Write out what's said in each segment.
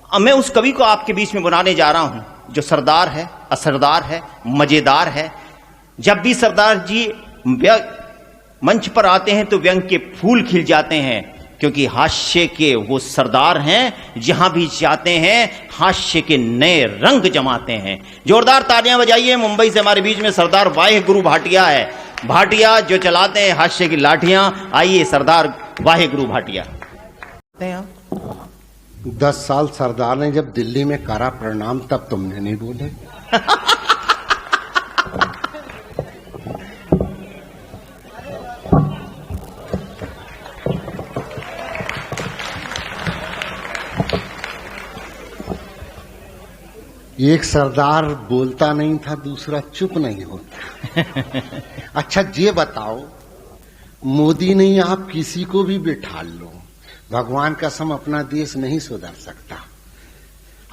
मैं उस कवि को आपके बीच में बुलाने जा रहा हूं जो सरदार है, असरदार है, मजेदार है। जब भी सरदार जी मंच पर आते हैं तो व्यंग के फूल खिल जाते हैं, क्योंकि हास्य के वो सरदार हैं, जहां भी जाते हैं हास्य के नए रंग जमाते हैं। जोरदार तालियां बजाइए। मुंबई से हमारे बीच में सरदार वाहे गुरु भाटिया है। भाटिया जो चलाते हैं हास्य की लाठियां। आइए सरदार वाहे गुरु भाटिया। 10 साल सरदार ने जब दिल्ली में करा प्रणाम, तब तुमने नहीं बोले। एक सरदार बोलता नहीं था, दूसरा चुप नहीं होता। अच्छा ये बताओ, मोदी नहीं आप किसी को भी बिठा लो, भगवान कसम अपना देश नहीं सुधर सकता।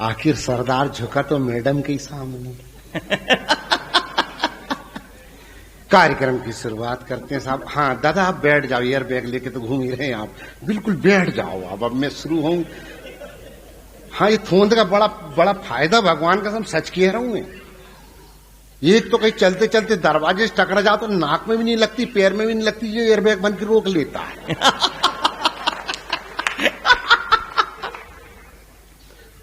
आखिर सरदार झुका तो मैडम के सामने। कार्यक्रम की शुरुआत करते हैं साहब। हाँ दादा आप बैठ जाओ, एयर बैग लेके तो घूम ही रहे हैं आप, बिल्कुल बैठ जाओ। अब मैं शुरू हूं। हाँ ये थोंद का बड़ा फायदा, भगवान का सब सच कह रहा हूं मैं। एक तो कहीं चलते चलते दरवाजे से टकरा जाओ तो नाक में भी नहीं लगती, पैर में भी नहीं लगती, ये एयरबैग बन के रोक लेता है।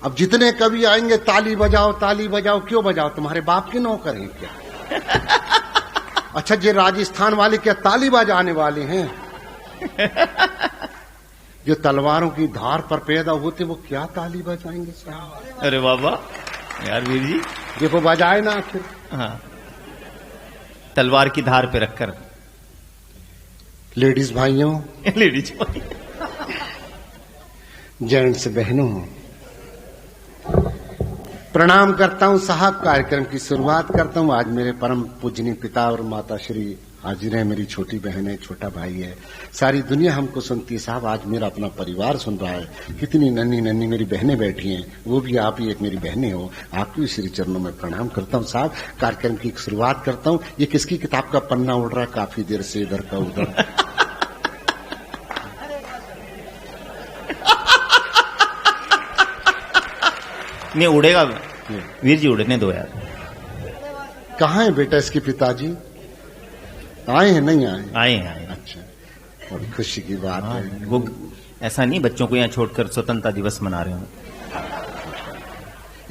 अब जितने कभी आएंगे ताली बजाओ ताली बजाओ, क्यों बजाओ? तुम्हारे बाप के नौकर हैं क्या? अच्छा ये राजस्थान वाले क्या ताली बजाने वाले हैं? जो तलवारों की धार पर पैदा होते वो क्या ताली बजाएंगे साहब? अरे बाबा यार वीर जी देखो बजाए ना आखिर। हाँ, तलवार की धार पे रखकर। लेडीज भाइयों, लेडीज जेंट्स बहनों, प्रणाम करता हूं साहब। कार्यक्रम की शुरुआत करता हूं। आज मेरे परम पूजनीय पिता और माता श्री हाजिर है, मेरी छोटी बहन है, छोटा भाई है, सारी दुनिया हमको सुनती है साहब। आज मेरा अपना परिवार सुन रहा है, कितनी नन्ही नन्ही मेरी बहनें बैठी हैं, वो भी आप ही एक मेरी बहनें हो। आपकी श्री चरणों में प्रणाम करता हूँ साहब। कार्यक्रम की शुरुआत करता हूँ। ये किसकी किताब का पन्ना उड़ रहा है काफी देर से इधर का उधर? नहीं उड़ेगा वीर जी, उड़ने दो यार। कहाँ है बेटा इसके पिताजी? आए हैं? नहीं आए? आए। अच्छा, और खुशी की बात है। वो ऐसा नहीं बच्चों को यहाँ छोड़कर स्वतंत्रता दिवस मना रहे हो।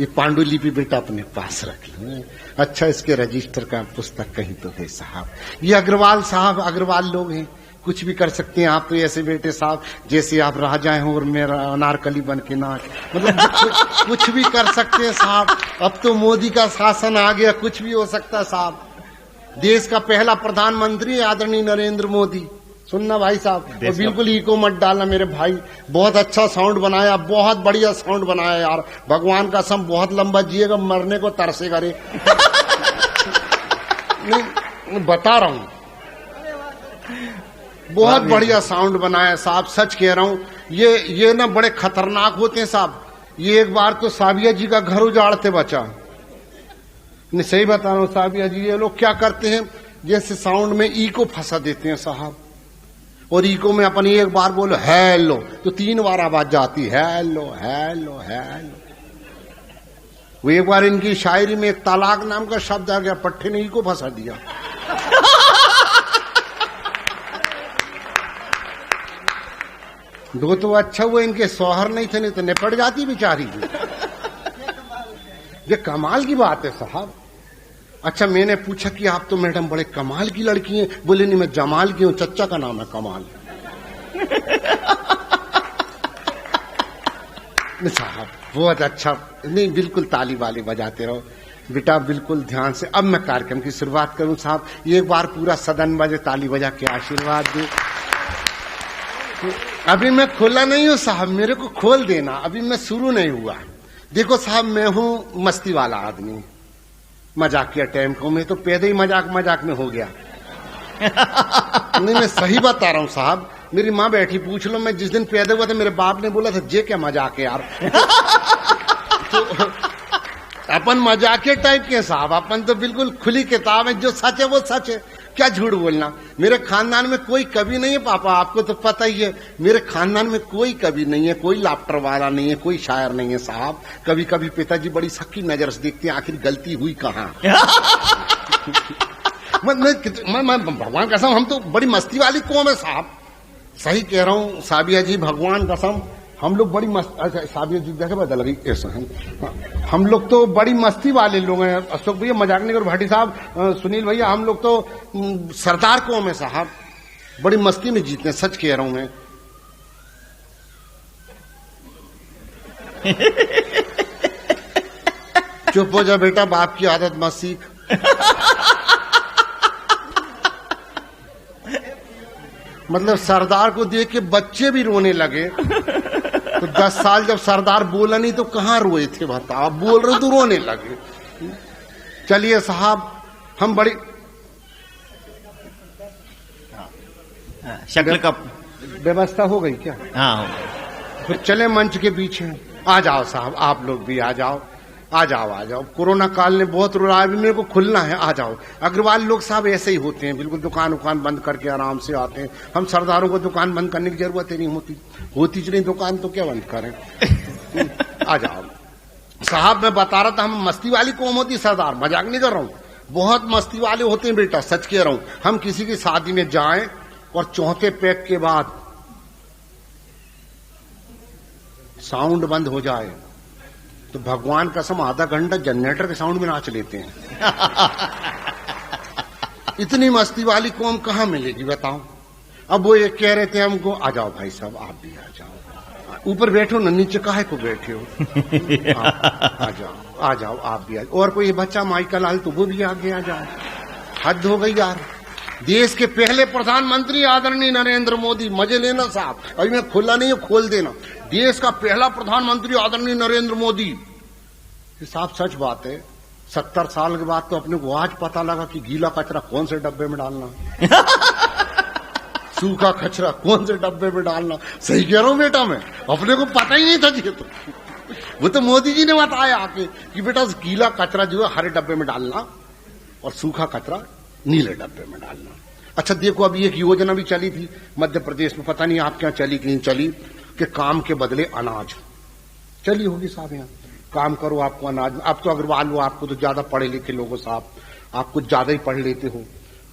ये पांडुलिपि बेटा अपने पास रख लो। अच्छा इसके रजिस्टर का पुस्तक कहीं तो है साहब। ये अग्रवाल साहब, अग्रवाल लोग हैं, कुछ भी कर सकते हैं। आप तो ऐसे बेटे साहब जैसे आप राजा हैं और मेरा अनारकली बन के नाच, मतलब कुछ भी कर सकते हैं साहब। अब तो मोदी का शासन आ गया, कुछ भी हो सकता है साहब। देश का पहला प्रधानमंत्री आदरणीय नरेंद्र मोदी। सुनना भाई साहब, और बिल्कुल इको मत डालना मेरे भाई। बहुत अच्छा साउंड बनाया, बहुत बढ़िया साउंड बनाया यार। भगवान का सम बहुत लंबा जिएगा, मरने को तरसेगा रे। नहीं बता रहा हूं, बहुत बढ़िया साउंड बनाया साहब, सच कह रहा हूं। ये ना बड़े खतरनाक होते हैं साहब। ये एक बार तो साबिया जी का घर उजाड़ते बचा। नहीं सही बता रहा हूं साबिया जी, ये लोग क्या करते हैं, जैसे साउंड में ई को फंसा देते हैं साहब, और ई को में अपन एक बार बोलो हेलो तो 3 बार आवाज जाती, हेलो हेलो हेलो। वो एक बार इनकी शायरी में तलाक नाम का शब्द आ गया, पट्टे ने ई को फंसा दिया। दो तो अच्छा हुआ इनके शौहर नहीं थे, नहीं तो निपट जाती बेचारी। ये कमाल की बात है साहब। अच्छा मैंने पूछा कि आप तो मैडम बड़े कमाल की लड़की हैं। बोले नहीं मैं जमाल की हूं, चच्चा का नाम है कमाल। साहब बहुत अच्छा। नहीं बिल्कुल ताली वाली बजाते रहो बेटा, बिल्कुल ध्यान से। अब मैं कार्यक्रम की शुरुआत करूं साहब। एक बार पूरा सदन बजे ताली बजा के आशीर्वाद दे। अभी मैं खोला नहीं हूं साहब, मेरे को खोल देना, अभी मैं शुरू नहीं हुआ। देखो साहब मैं हूं मस्ती वाला आदमी, मजाकिया टाइम को मैं तो पैदा ही मजाक में हो गया। नहीं मैं सही बता रहा हूं साहब। मेरी माँ बैठी, पूछ लो, मैं जिस दिन पैदा हुआ था मेरे बाप ने बोला था जे क्या मजाक है यार। तो अपन मजाकिया टाइप के साहब, अपन तो बिल्कुल खुली किताब है, जो सच है वो सच है। क्या झूठ बोलना। मेरे खानदान में कोई कवि नहीं है पापा, आपको तो पता ही है। मेरे खानदान में कोई कवि नहीं है, कोई लाफ्टर वाला नहीं है, कोई शायर नहीं है साहब। कभी कभी पिताजी बड़ी सख्ती नजर से देखते हैं, आखिर गलती हुई कहाँ। मैं भगवान कसम, हम तो बड़ी मस्ती वाली कौम है साहब। सही कह रहा हूँ साबिया जी, भगवान कसम हम लोग बड़ी मस्त। अच्छा साबिया जी जगह बदल गई ऐसा है। हम लोग तो बड़ी मस्ती वाले लोग हैं। अशोक भैया मजाक नहीं करो, भाटी साहब, सुनील भैया, हम लोग तो सरदार कौम है साहब, बड़ी मस्ती में जीते हैं। सच कह रहा हूं मैं। चुप हो जा बेटा, बाप की आदत मत सीख। मतलब सरदार को देख के बच्चे भी रोने लगे। तो 10 साल जब सरदार बोला नहीं तो कहां रोए थे बताओ, आप बोल रहे तो रोने लगे। चलिए साहब, हम बड़ी शक्ल का व्यवस्था हो गई क्या? हाँ, फिर चले मंच के पीछे। आ जाओ साहब, आप लोग भी आ जाओ, आ जाओ, आ जाओ। कोरोना काल ने बहुत रुलाया, अभी मेरे को खुलना है, आ जाओ। अग्रवाल लोग साहब ऐसे ही होते हैं, बिल्कुल दुकान उकान बंद करके आराम से आते हैं। हम सरदारों को दुकान बंद करने की जरूरत ही नहीं होती, होती नहीं दुकान तो क्या बंद करें। आ जाओ साहब, मैं बता रहा था हम मस्ती वाली कौम होती सरदार, मजाक नहीं कर रहा हूँ। बहुत मस्ती वाले होते हैं बेटा, सच कह रहा हूँ। हम किसी की शादी में जाएं और चौथे पैक के बाद साउंड बंद हो जाए तो भगवान कसम आधा घंटा जनरेटर के साउंड में नाच लेते हैं। इतनी मस्ती वाली कौम कहां मिलेगी बताओ। अब वो ये कह रहे थे हमको, आ जाओ भाई साहब, आप भी आ जाओ, ऊपर बैठो ना, नीचे काहे को बैठे हो। आ जाओ, आ जाओ, आप भी आ जाओ। और कोई बच्चा माइका लाल तो वो भी आगे आ जाओ। हद हो गई यार। देश के पहले प्रधानमंत्री आदरणीय नरेंद्र मोदी, मजे लेना साहब, अभी मैं खुला नहीं है, खोल देना। देश का पहला प्रधानमंत्री आदरणीय नरेंद्र मोदी। साहब सच बात है, 70 साल के बाद तो अपने को आज पता लगा कि गीला कचरा कौन से डब्बे में डालना, सूखा कचरा कौन से डब्बे में डालना। सही कह रहा हूं बेटा, मैं अपने को पता ही नहीं था जी। तो वो तो मोदी जी ने बताया आके कि बेटा गीला कचरा जो है हरे डब्बे में डालना और सूखा कचरा नीले डब्बे में डालना। अच्छा देखो, अभी एक योजना भी चली थी मध्य प्रदेश में, पता नहीं आपके यहाँ चली कि नहीं चली, कि काम के बदले अनाज। चली होगी साहब, यहाँ काम करो आपको अनाज। आप तो अग्रवाल हो, आपको तो ज्यादा पढ़े लिखे लोग हो साहब, आप कुछ ज्यादा ही पढ़ लेते हो।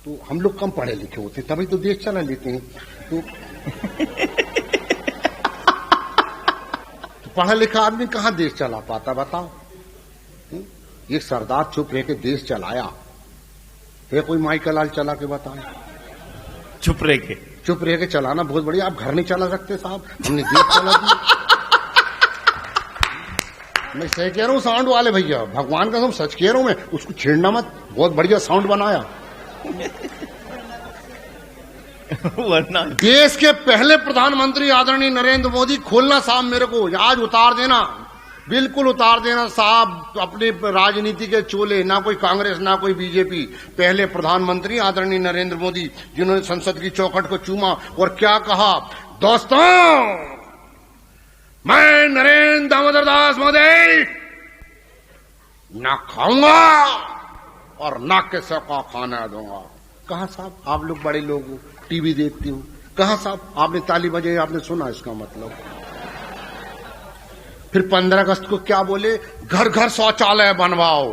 तो हम लोग कम पढ़े लिखे होते हैं, तभी तो देश चला लेते हैं। तो पढ़ा लिखा आदमी कहां देश चला पाता बताओ। ये सरदार चुप रह के देश चलाया है, कोई माइका लाल चला के बताए। चुप रह के चलाना बहुत बढ़िया। आप घर नहीं चला सकते साहब, हमने देश चला दिया। मैं सही कह रहा हूं साउंड वाले भैया, भगवान का सच कह रहा हूं मैं, उसको छेड़ना मत, बहुत बढ़िया साउंड बनाया। वरना देश के पहले प्रधानमंत्री आदरणीय नरेंद्र मोदी, खोलना साहब मेरे को आज, उतार देना, बिल्कुल उतार देना साहब अपने राजनीति के चोले। ना कोई कांग्रेस ना कोई बीजेपी, पहले प्रधानमंत्री आदरणीय नरेंद्र मोदी, जिन्होंने संसद की चौखट को चूमा और क्या कहा, दोस्तों मैं नरेंद्र दामोदर दास मोदी ना खाऊंगा और ना किसी को खाना दूंगा। कहा साहब, आप लोग बड़े लोग हो, टीवी देखते हो, कहा साहब आपने ताली बजाई, आपने सुना इसका मतलब। फिर 15 अगस्त को क्या बोले, घर घर शौचालय बनवाओ।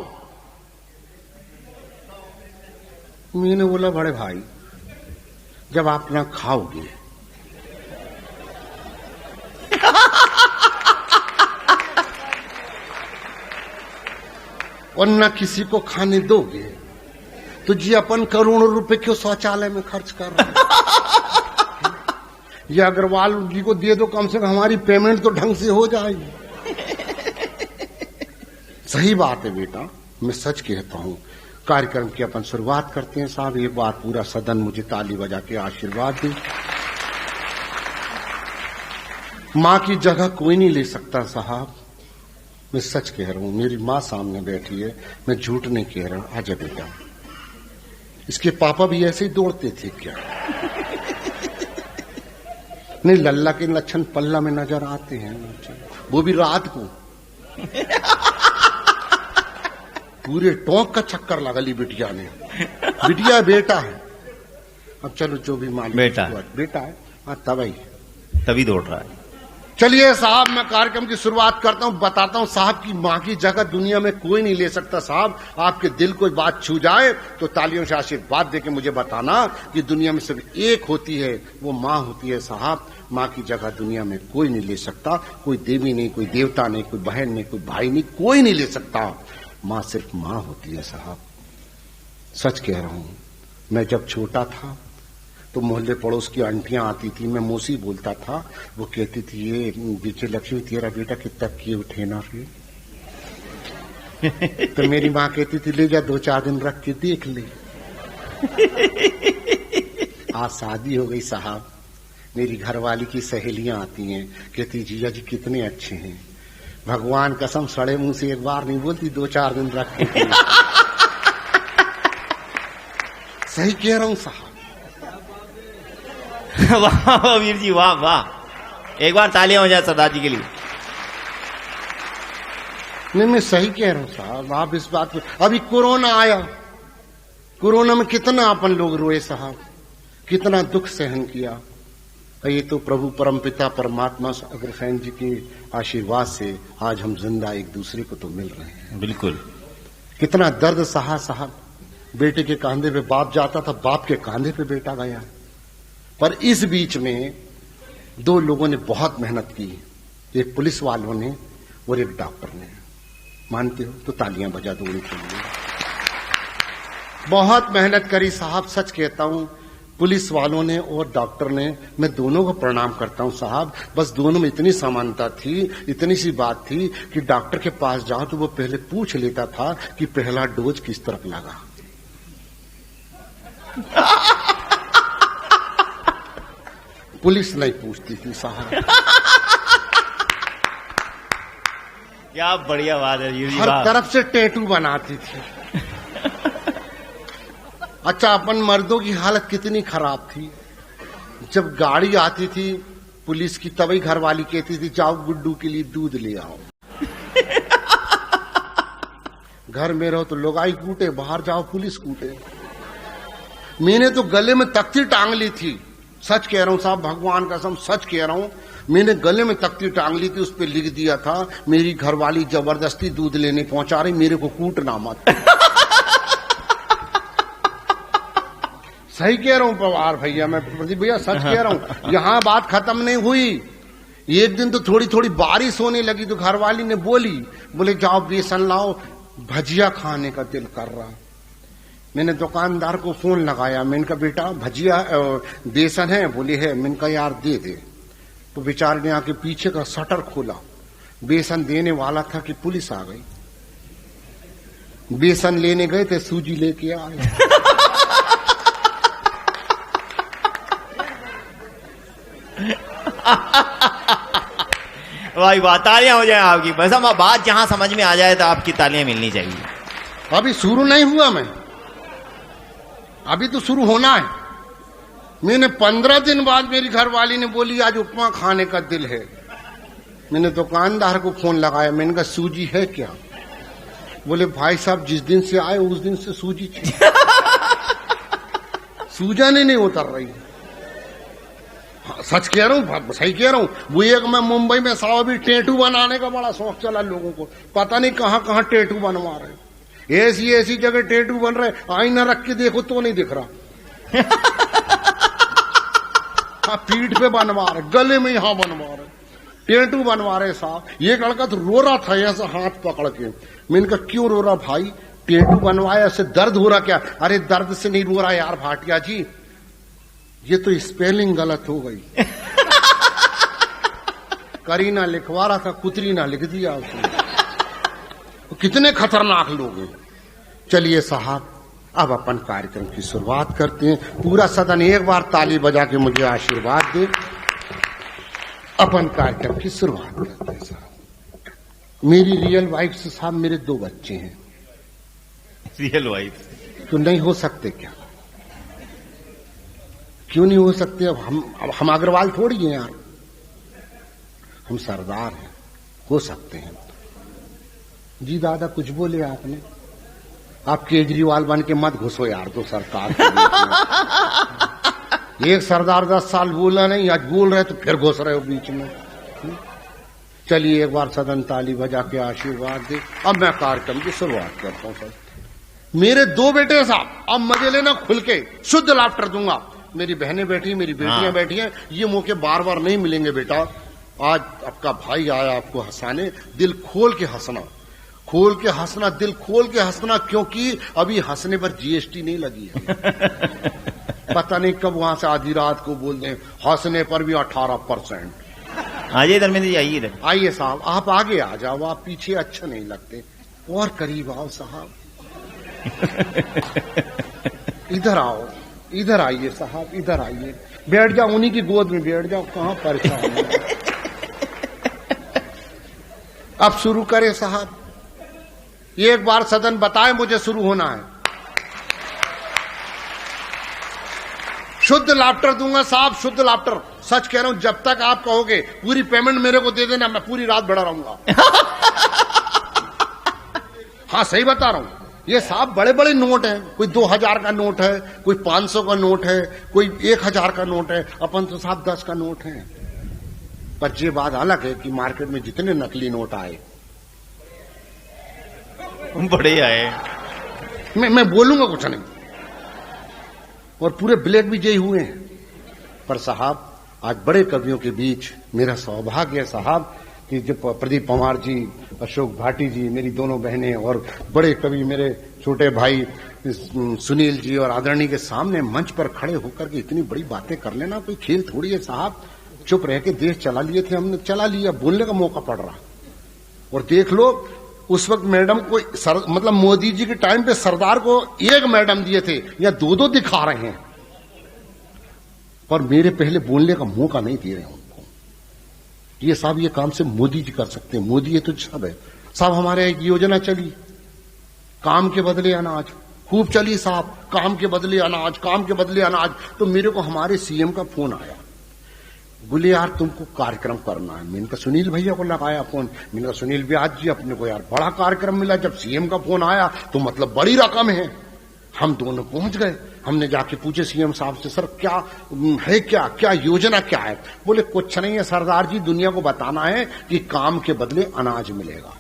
मैंने बोला बड़े भाई, जब आप ना खाओगे और न किसी को खाने दोगे तो जी अपन करोड़ों रुपए क्यों शौचालय में खर्च कर रहे हैं। ये अग्रवाल जी को दे दो, कम से कम हमारी पेमेंट तो ढंग से हो जाएगी। सही बात है बेटा, मैं सच कहता हूं। कार्यक्रम की अपन शुरुआत करते हैं साहब। एक बार पूरा सदन मुझे ताली बजा के आशीर्वाद दे। मां की जगह कोई नहीं ले सकता साहब, मैं सच कह रहा हूं। मेरी मां सामने बैठी है, मैं झूठ नहीं कह रहा। आजा बेटा। इसके पापा भी ऐसे ही दौड़ते थे क्या? नहीं, लल्ला के लक्षण पल्ला में नजर आते हैं, वो भी रात को। पूरे टोंक का चक्कर लगा ली बिटिया ने। बिटिया बेटा है, अब चलो जो भी मालिक बेटा है हाँ तभी दौड़ रहा है। चलिए साहब, मैं कार्यक्रम की शुरुआत करता हूं, बताता हूं साहब की मां की जगह दुनिया में कोई नहीं ले सकता। साहब आपके दिल को बात छू जाए तो तालियों से आशीर्वाद देके मुझे बताना कि दुनिया में सिर्फ एक होती है, वो मां होती है। साहब मां की जगह दुनिया में कोई नहीं ले सकता, कोई देवी नहीं, कोई देवता नहीं, कोई बहन नहीं, कोई भाई नहीं, कोई नहीं ले सकता। मां सिर्फ मां होती है साहब, सच कह रहा हूं। मैं जब छोटा था तो मोहल्ले पड़ोस की आंटियां आती थी, मैं मौसी बोलता था, वो कहती थी ये विजय लक्ष्मी तेरा बेटा कितना किए उठे ना फिर। तो मेरी माँ कहती थी ले जा 2-4 दिन रख के देख ले। आज शादी हो गई साहब, मेरी घरवाली की सहेलियां आती हैं, कहती जीजा जी कितने अच्छे हैं। भगवान कसम सड़े मुंह से एक बार नहीं बोलती, 2-4 दिन रख के। सही कह रहा हूं साहब। वाह वीर जी, वाह वाह, एक बार तालियां हो जाए सरदार जी के लिए। नहीं मैं सही कह रहा हूं साहब, आप इस बात पर। अभी कोरोना आया, कोरोना में कितना अपन लोग रोए साहब, कितना दुख सहन किया। ये तो प्रभु परमपिता परमात्मा अग्रसेन जी के आशीर्वाद से आज हम जिंदा एक दूसरे को तो मिल रहे हैं। बिल्कुल। कितना दर्द सहा साहब, बेटे के कांधे पे बाप जाता था, बाप के कांधे पे बेटा गया। पर इस बीच में 2 लोगों ने बहुत मेहनत की, एक पुलिस वालों ने और एक डॉक्टर ने। मानते हो तो तालियां बजा दो उनके लिए। बहुत मेहनत करी साहब, सच कहता हूं। पुलिस वालों ने और डॉक्टर ने, मैं दोनों को प्रणाम करता हूं साहब। बस दोनों में इतनी समानता थी, इतनी सी बात थी कि डॉक्टर के पास जाओ तो वो पहले पूछ लेता था कि पहला डोज किस तरफ लगा। पुलिस नहीं पूछती थी साहब। क्या बढ़िया बात है यूरी, हर तरफ से टैटू बनाती थी। अच्छा अपन मर्दों की हालत कितनी खराब थी, जब गाड़ी आती थी पुलिस की तभी घरवाली कहती थी जाओ गुड्डू के लिए दूध ले आओ। घर में रहो तो लोगाई कूटे, बाहर जाओ पुलिस कूटे। मैंने तो गले में तख्ती टांग ली थी, सच कह रहा हूं साहब, भगवान कसम सच कह रहा हूं। मैंने गले में तख्ती टांग ली थी, उस पर लिख दिया था मेरी घरवाली जबरदस्ती दूध लेने पहुंचा रही, मेरे को कूटना मत। सही कह रहा हूं पवार भैया, मैं प्रदीप भैया सच कह रहा हूं। यहां बात खत्म नहीं हुई। एक दिन तो थोड़ी थोड़ी बारिश होने लगी तो घरवाली ने बोले जाओ बेसन लाओ, भजिया खाने का दिल कर रहा। मैंने दुकानदार को फोन लगाया, मैंने कहा बेटा भजिया बेसन है? बोले है। मैंने कहा यार दे दे। तो बेचारे ने आके पीछे का शटर खोला, बेसन देने वाला था कि पुलिस आ गई। बेसन लेने गए थे, सूजी लेके आए। भाई बात, तालियां हो जाए आपकी। बस हम बात जहां समझ में आ जाए तो आपकी तालियां मिलनी चाहिए। अभी शुरू नहीं हुआ, मैं अभी तो शुरू होना है। मैंने 15 दिन बाद मेरी घरवाली ने बोली आज उपमा खाने का दिल है। मैंने दुकानदार को फोन लगाया, मैंने कहा सूजी है क्या? बोले भाई साहब जिस दिन से आए उस दिन से सूजी सूजन ही नहीं उतर रही। हाँ, सच कह रहा हूँ, सही कह रहा हूँ। वो एक मैं मुंबई में साहब अभी टैटू बनाने का बड़ा शौक चला लोगों को, पता नहीं कहां कहां टैटू बनवा रहे, ऐसी ऐसी जगह टैटू बन रहे, आईना रख के देखो तो नहीं दिख रहा। हाँ, पीठ पे बनवा रहे, गले में यहां बनवा रहे, टैटू बनवा रहे साहब। ये लड़का तो रो रहा था ऐसा हाथ पकड़ के। मैंने कहा क्यों रो रहा भाई? टैटू बनवाया से दर्द हो रहा क्या? अरे दर्द से नहीं रो रहा यार भाटिया जी, ये तो स्पेलिंग गलत हो गई। करीना लिखवा रहा था, कुतरीना लिख दिया उसने। तो कितने खतरनाक लोग हैं। चलिए साहब अब अपन कार्यक्रम की शुरुआत करते हैं। पूरा सदन एक बार ताली बजा के मुझे आशीर्वाद दे। अपन कार्यक्रम की शुरुआत करते हैं साहब। मेरी रियल वाइफ से साहब मेरे 2 बच्चे हैं। रियल वाइफ तो नहीं हो सकते क्या? क्यों नहीं हो सकते? अब हम अग्रवाल थोड़ी हैं यार, हम सरदार हैं, हो सकते हैं। जी दादा कुछ बोले आपने? आप केजरीवाल बन के मत घुसो यार तो सरकार एक सरदार 10 साल बोला नहीं, आज बोल रहे तो फिर घुस रहे हो बीच में। चलिए एक बार सदन ताली बजा के आशीर्वाद दे। अब मैं कार्यक्रम की शुरुआत करता हूं। साहब मेरे 2 बेटे साहब, अब मजे लेना खुल के, शुद्ध लाफ्टर दूंगा। मेरी बहनें बैठी, मेरी बेटियां बैठी हैं, ये मौके बार बार नहीं मिलेंगे बेटा। आज आपका भाई आया आपको हंसाने, दिल खोल के हंसना, खोल के हंसना, दिल खोल के हंसना, क्योंकि अभी हंसने पर जीएसटी नहीं लगी है। पता नहीं कब वहां से आधी रात को बोल दें हंसने पर भी 18%। आइए धर्मेंद्र जी, आइए इधर। आइए साहब, आप आगे आ जाओ, आप पीछे अच्छा नहीं लगते, और करीब आओ साहब। इधर आओ, इधर आइए साहब, इधर आइए, बैठ जाओ, उन्हीं की गोद में बैठ जाओ, कहां परेशान है। अब शुरू करें साहब। एक बार सदन बताए मुझे शुरू होना है। शुद्ध लाफ्टर दूंगा साहब, शुद्ध लाफ्टर, सच कह रहा हूं। जब तक आप कहोगे पूरी पेमेंट मेरे को दे देना, मैं पूरी रात बैठा रहूंगा। हाँ सही बता रहा हूं। ये साहब बड़े बड़े नोट हैं, कोई 2000 का नोट है, कोई 500 का नोट है, कोई 1000 का नोट है, अपन तो साहब 10 का नोट है। पर ये बात अलग है कि मार्केट में जितने नकली नोट आए, बड़े आए, मैं बोलूंगा कुछ नहीं, और पूरे ब्लैक भी जय हुए हैं। पर साहब आज बड़े कवियों के बीच मेरा सौभाग्य है साहब कि जो प्रदीप पंवार जी, अशोक भाटी जी, मेरी दोनों बहनें, और बड़े कवि मेरे छोटे भाई सुनील जी और आदरणीय के सामने मंच पर खड़े होकर के इतनी बड़ी बातें कर लेना कोई खेल थोड़ी है साहब। चुप रह के देश चला लिए थे हमने, चला लिया, बोलने का मौका पड़ रहा। और देख लो उस वक्त मैडम को मतलब मोदी जी के टाइम पे सरदार को 1 मैडम दिए थे, या 2-2 दिखा रहे हैं, पर मेरे पहले बोलने का मौका नहीं दे रहे उनको। ये साहब ये काम से मोदी जी कर सकते हैं, मोदी ये तो सब है साहब। हमारे एक योजना चली, काम के बदले अनाज, खूब चली साहब, काम के बदले अनाज, काम के बदले अनाज। तो मेरे को हमारे सीएम का फोन आया, बोले यार तुमको कार्यक्रम करना है। मैंने कहा सुनील भैया को लगाया फोन, मैंने कहा सुनील व्यास जी अपने को यार बड़ा कार्यक्रम मिला, जब सीएम का फोन आया तो मतलब बड़ी रकम है। हम दोनों पहुंच गए, हमने जाके पूछे सीएम साहब से, सर क्या है, क्या योजना क्या है? बोले कुछ नहीं है सरदार जी, दुनिया को बताना है कि काम के बदले अनाज मिलेगा।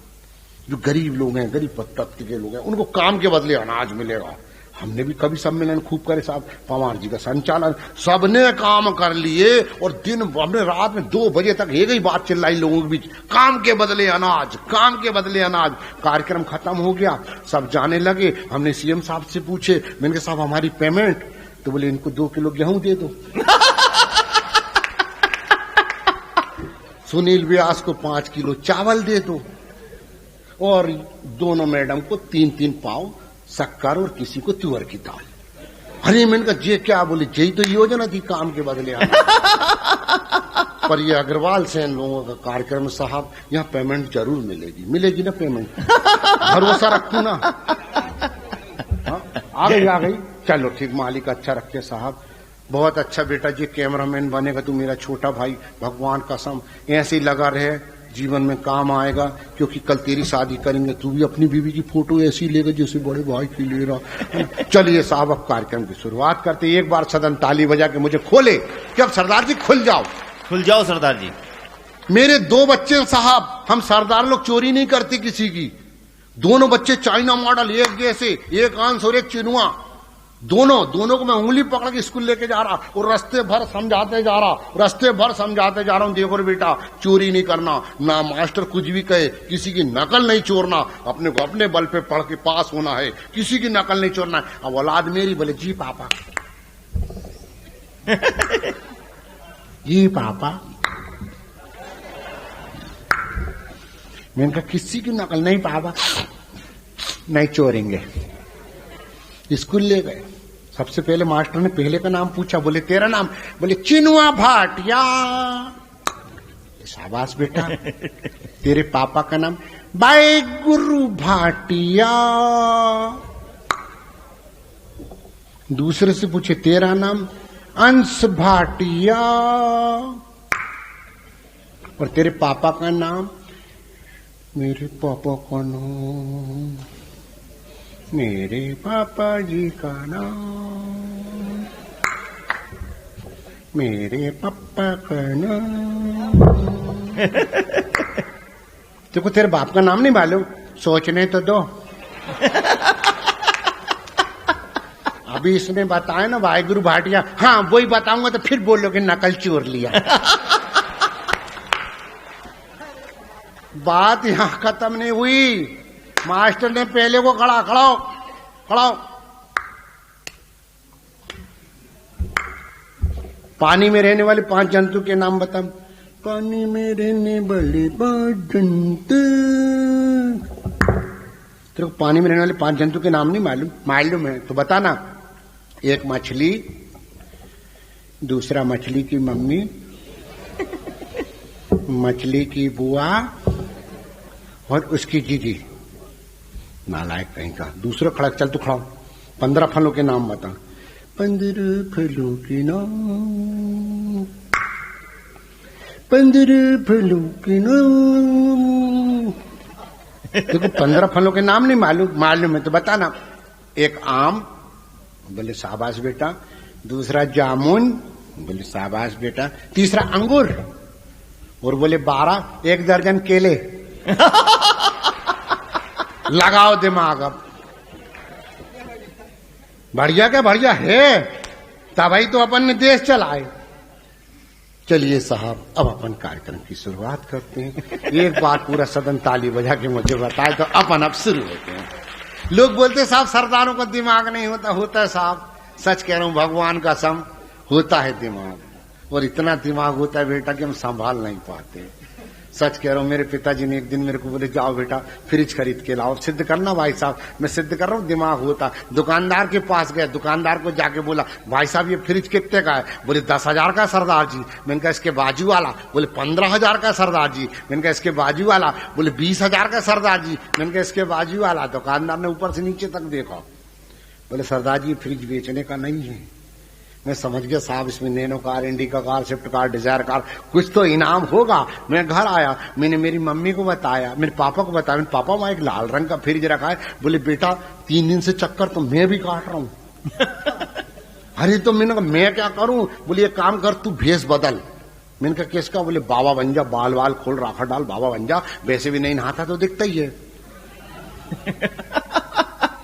जो गरीब लोग हैं, गरीब तबके के लोग हैं, उनको काम के बदले अनाज मिलेगा। हमने भी कभी सम्मेलन खूब करे साहब, पंवार जी का संचालन, सबने काम कर लिए, और दिन हमने रात में 2 बजे तक एक ही बात चिल्लाई लोगों के बीच, काम के बदले अनाज, काम के बदले अनाज। कार्यक्रम खत्म हो गया, सब जाने लगे। हमने सीएम साहब से पूछे, मैंने कहा साहब हमारी पेमेंट, तो बोले इनको 2 किलो गेहूं दे दो। सुनील व्यास को 5 किलो चावल दे दो, और दोनों मैडम को 3-3 पाव शक्कर, और किसी को तुअर की दाल। अरे मैंने कहा ये क्या? बोले यही तो योजना थी, काम के बदले। पर ये अग्रवाल से इन लोगों का कार्यक्रम साहब, यहाँ पेमेंट जरूर मिलेगी, मिलेगी ना पेमेंट, भरोसा रखू ना। आ गई, चलो ठीक, मालिक अच्छा रखे साहब, बहुत अच्छा बेटा जी, कैमरामैन बनेगा तू मेरा छोटा भाई, भगवान कसम ऐसे ही लगा रहे, जीवन में काम आएगा। क्योंकि कल तेरी शादी करेंगे, तू भी अपनी बीवी की फोटो ऐसी लेगा जैसे बड़े भाई की ले रहा। चलिए साहब अब कार्यक्रम की शुरुआत करते। एक बार सदन ताली बजा के मुझे खोले कि अब सरदार जी खुल जाओ, खुल जाओ सरदार जी। मेरे 2 बच्चे साहब, हम सरदार लोग चोरी नहीं करते किसी की। दोनों बच्चे चाइना मॉडल, एक जैसे, एक आंस और एक चिनुआ। दोनों को मैं उंगली पकड़ के स्कूल लेके जा रहा, और रास्ते भर समझाते जा रहा हूं, देखो रे बेटा चोरी नहीं करना, ना मास्टर कुछ भी कहे किसी की नकल नहीं चोरना, अपने को अपने बल पे पढ़ के पास होना है, किसी की नकल नहीं चोरना है। अब औलाद मेरी बोले जी पापा, जी पापा। मैंने कहा किसी की नकल नहीं पापा, नहीं चोरेंगे। स्कूल ले गए, सबसे पहले मास्टर ने पहले का नाम पूछा, बोले तेरा नाम? बोले चिनुआ भाटिया। शाबाश बेटा। तेरे पापा का नाम? बाई गुरु भाटिया। दूसरे से पूछे तेरा नाम? अंश भाटिया। और तेरे पापा का नाम? मेरे पापा का नाम, मेरे पापा जी का नाम। मेरे पापा का नाम। देखो तेरे बाप का नाम नहीं मालूम, सोचने तो दो। अभी इसने बताया ना वाहिगुरु भाटिया, हाँ वही बताऊंगा तो फिर बोलोगे नकल चोर लिया। बात यहां खत्म नहीं हुई। मास्टर ने पहले को खड़ा खड़ाओ खड़ाओ, पानी में रहने वाले 5 जंतु के नाम बता। पानी में रहने वाले 5 जंतु। तेरे को पानी में रहने वाले 5 जंतु के नाम नहीं मालूम? मालूम है तो बताना। एक मछली, दूसरा मछली की मम्मी, मछली की बुआ और उसकी जीजी। नालायक कहीं का। दूसरा खड़ा, चल तू खड़ा। 15 फलों के नाम बता। 15 फलों के नाम, 15 फलों के नाम। देखो 15 फलों के नाम नहीं मालूम? मालूम है तो बताना। एक आम, बोले शाबाश बेटा। दूसरा जामुन, बोले शाबाश बेटा। तीसरा अंगूर, और बोले 12। 1 दर्जन केले। लगाओ दिमाग अब। बढ़िया क्या बढ़िया है, तभी तो अपन ने देश चलाए। चलिए साहब, अब अपन कार्यक्रम की शुरुआत करते हैं। एक बार पूरा सदन ताली बजा के मुझे बताए तो अपन अब शुरू होते हैं। लोग बोलते साहब सरदारों का दिमाग नहीं होता। होता है साहब, सच कह रहा हूं, भगवान का सम होता है दिमाग। और इतना दिमाग होता है बेटा कि हम संभाल नहीं पाते। सच कह रहा हूं, मेरे पिताजी ने एक दिन मेरे को बोले जाओ बेटा फ्रिज खरीद के लाओ, सिद्ध करना भाई साहब। मैं सिद्ध कर रहा हूं दिमाग होता। दुकानदार के पास गया, दुकानदार को जाके बोला भाई साहब ये फ्रिज कितने का है? बोले 10,000 का सरदार जी। मैंने कहा इसके बाजू वाला? बोले 15,000 का सरदार जी। मैंने कहा इसके बाजू वाला? बोले 20,000 का सरदार जी। मैंने कहा इसके बाजू वाला? दुकानदार ने ऊपर से नीचे तक देखा, बोले सरदार जी फ्रिज बेचने का नहीं है। मैं समझ गया साहब इसमें Nano car, Indica car, Swift car, Dzire car, कुछ तो इनाम होगा। मैं घर आया, मैंने मेरी मम्मी को बताया, मेरे पापा को बताया। मेरे पापा वहां एक लाल रंग का फ्रिज रखा है। बोले बेटा 3 दिन से चक्कर तो मैं भी काट रहा हूं। अरे तो मैंने कहा मैं क्या करूं? बोले एक काम कर, तू भेष बदल। मैंने कहा किसका? बोले बाबा बन जा, बाल वाल खोल राखा डाल, बाबा बन जा। वैसे भी नहीं नहाता तो दिखता ही है।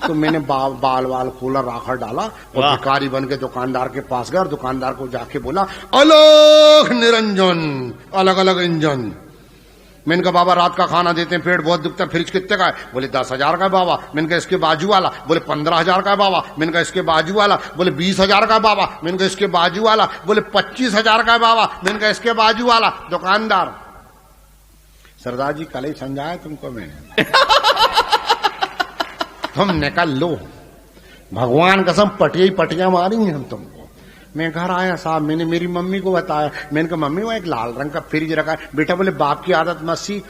तो मैंने बाल वाल खोला, राखा डाला और भिखारी बन के दुकानदार के पास गया और दुकानदार को जाके बोला अलग निरंजन, अलग अलग इंजन। मैंने कहा बाबा रात का खाना देते हैं, पेट बहुत दुखता है, फ्रिज कितने का है? बोले 10,000 का है बाबा। मैंने कहा इसके बाजू वाला? बोले 15,000 का है बाबा। मैंने कहा इसके बाजू वाला? बोले 20,000 का है बाबा। मैंने कहा इसके बाजू वाला? बोले 25,000 का है बाबा। मैंने कहा इसके बाजू वाला? दुकानदार सरदार जी कल ही समझाया तुमको मैंने। तुमने कहा लो भगवान कसम पटिया मारी हैं हम तुमको। मैं घर आया साहब, मैंने मेरी मम्मी को बताया। मैंने कहा मम्मी वो एक लाल रंग का फ्रिज रखा है। बेटा बोले बाप की आदत मत सीख,